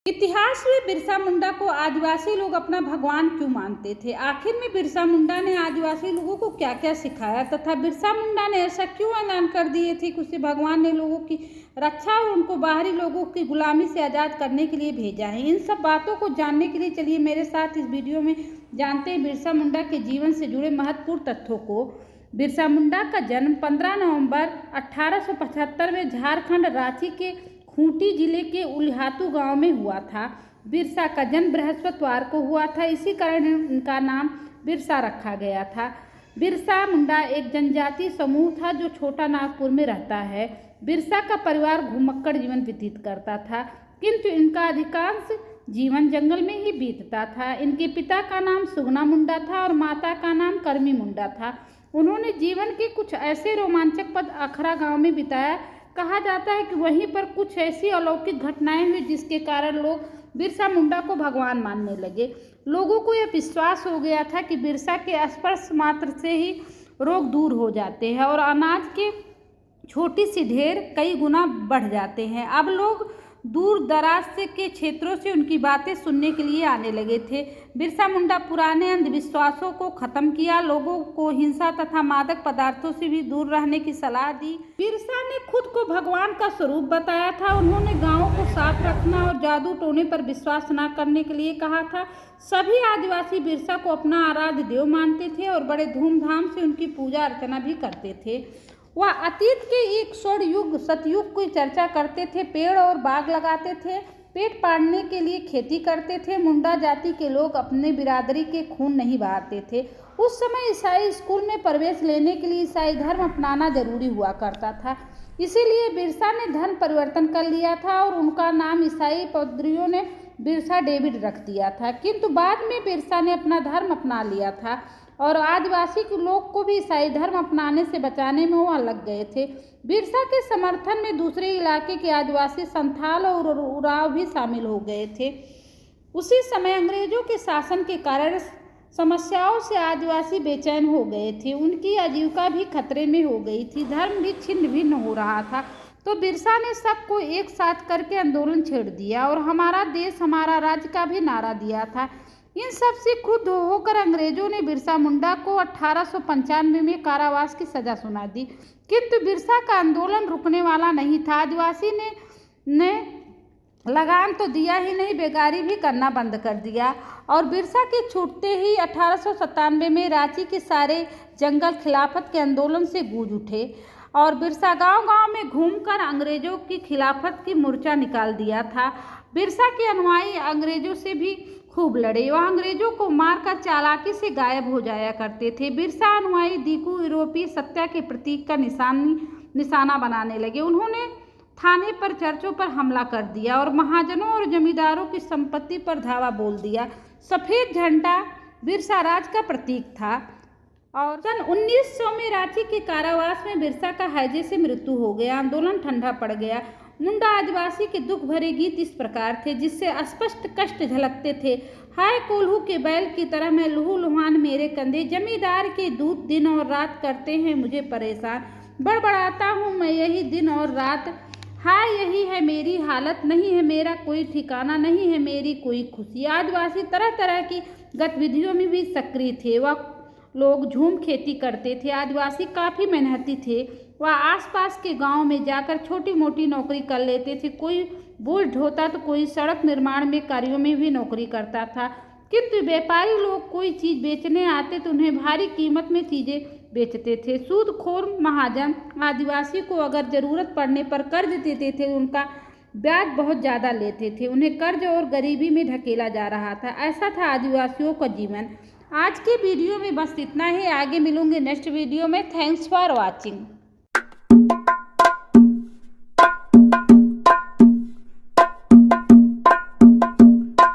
इतिहास में बिरसा मुंडा को आदिवासी लोग अपना भगवान क्यों मानते थे? आखिर में बिरसा मुंडा ने आदिवासी लोगों को क्या क्या सिखाया तथा बिरसा मुंडा ने ऐसा क्यों ऐलान कर दिए थे कि उसे भगवान ने लोगों की रक्षा और उनको बाहरी लोगों की गुलामी से आज़ाद करने के लिए भेजा है। इन सब बातों को जानने के लिए चलिए मेरे साथ इस वीडियो में जानते हैं बिरसा मुंडा के जीवन से जुड़े महत्वपूर्ण तथ्यों को। बिरसा मुंडा का जन्म 15 नवंबर 1875 में झारखंड रांची के खूंटी जिले के उलिहातू गांव में हुआ था। बिरसा का जन्म बृहस्पतिवार को हुआ था, इसी कारण उनका नाम बिरसा रखा गया था। बिरसा मुंडा एक जनजातीय समूह था जो छोटा नागपुर में रहता है। बिरसा का परिवार घुमक्कड़ जीवन व्यतीत करता था, किंतु इनका अधिकांश जीवन जंगल में ही बीतता था। इनके पिता का नाम सुगना मुंडा था और माता का नाम करमी मुंडा था। उन्होंने जीवन के कुछ ऐसे रोमांचक पल अखरा गांव में बिताया। कहा जाता है कि वहीं पर कुछ ऐसी अलौकिक घटनाएं हुई जिसके कारण लोग बिरसा मुंडा को भगवान मानने लगे। लोगों को यह विश्वास हो गया था कि बिरसा के स्पर्श मात्र से ही रोग दूर हो जाते हैं और अनाज के छोटी सी ढेर कई गुना बढ़ जाते हैं। अब लोग दूर दराज से के क्षेत्रों से उनकी बातें सुनने के लिए आने लगे थे। बिरसा मुंडा पुराने अंधविश्वासों को खत्म किया, लोगों को हिंसा तथा मादक पदार्थों से भी दूर रहने की सलाह दी। बिरसा ने खुद को भगवान का स्वरूप बताया था। उन्होंने गांवों को साफ रखना और जादू टोने पर विश्वास न करने के लिए कहा था। सभी आदिवासी बिरसा को अपना आराध्य देव मानते थे और बड़े धूमधाम से उनकी पूजा अर्चना भी करते थे। वह अतीत के एक स्वर्ण युग सतयुग की चर्चा करते थे, पेड़ और बाग लगाते थे, पेट पालने के लिए खेती करते थे। मुंडा जाति के लोग अपने बिरादरी के खून नहीं बहाते थे। उस समय ईसाई स्कूल में प्रवेश लेने के लिए ईसाई धर्म अपनाना जरूरी हुआ करता था, इसीलिए बिरसा ने धर्म परिवर्तन कर लिया था और उनका नाम ईसाई पादरियों ने बिरसा डेविड रख दिया था। किंतु बाद में बिरसा ने अपना धर्म अपना लिया था और आदिवासी के लोग को भी ईसाई धर्म अपनाने से बचाने में वह लग गए थे। बिरसा के समर्थन में दूसरे इलाके के आदिवासी संथाल और उराव भी शामिल हो गए थे। उसी समय अंग्रेजों के शासन के कारण समस्याओं से आदिवासी बेचैन हो गए थे, उनकी आजीविका भी खतरे में हो गई थी, धर्म भी छिन्न भिन्न हो रहा था। तो बिरसा ने सबको एक साथ करके आंदोलन छेड़ दिया और हमारा देश हमारा राज्य का भी नारा दिया था। इन सब से क्रुद्ध होकर अंग्रेजों ने बिरसा मुंडा को 1895 में कारावास की सजा सुना दी, किंतु बिरसा का आंदोलन रुकने वाला नहीं था। आदिवासी ने लगान तो दिया ही नहीं, बेगारी भी करना बंद कर दिया और बिरसा के छूटते ही 1897 में रांची के सारे जंगल खिलाफत के आंदोलन से गूंज उठे और बिरसा गांव-गांव में घूमकर अंग्रेजों की खिलाफत की मोर्चा निकाल दिया था। बिरसा के अनुयायी अंग्रेजों से भी खूब लड़े, वह अंग्रेजों को मारकर चालाकी से गायब हो जाया करते थे। बिरसा अनुयायी दीकू यूरोपीय सत्ता के प्रतीक का निशाना बनाने लगे। उन्होंने थाने पर चर्चों पर हमला कर दिया और महाजनों और जमींदारों की संपत्ति पर धावा बोल दिया। सफ़ेद झंडा बिरसा राज का प्रतीक था और सन 1900 में रांची के कारावास में बिरसा का हैजे से मृत्यु हो गया। आंदोलन ठंडा पड़ गया। मुंडा आदिवासी के दुख भरे गीत इस प्रकार थे जिससे स्पष्ट कष्ट झलकते थे। हाय कोल्हू के बैल की तरह मैं लहू लुहान मेरे कंधे, जमींदार के दूत दिन और रात करते हैं मुझे परेशान, बड़बड़ाता हूँ मैं यही दिन और रात, हाय यही है मेरी हालत, नहीं है मेरा कोई ठिकाना, नहीं है मेरी कोई खुशी। आदिवासी तरह तरह की गतिविधियों में भी सक्रिय थे। वह लोग झूम खेती करते थे। आदिवासी काफ़ी मेहनती थे। वह आसपास के गांव में जाकर छोटी मोटी नौकरी कर लेते थे। कोई बोझ ढोता तो कोई सड़क निर्माण में कार्यों में भी नौकरी करता था। किंतु व्यापारी लोग कोई चीज़ बेचने आते तो उन्हें भारी कीमत में चीज़ें बेचते थे। सूदखोर महाजन आदिवासी को अगर ज़रूरत पड़ने पर कर्ज देते थे, उनका ब्याज बहुत ज़्यादा लेते थे। उन्हें कर्ज और गरीबी में ढकेला जा रहा था। ऐसा था आदिवासियों का जीवन। आज के वीडियो में बस इतना ही। आगे मिलूंगे नेक्स्ट वीडियो में। Thanks for watching.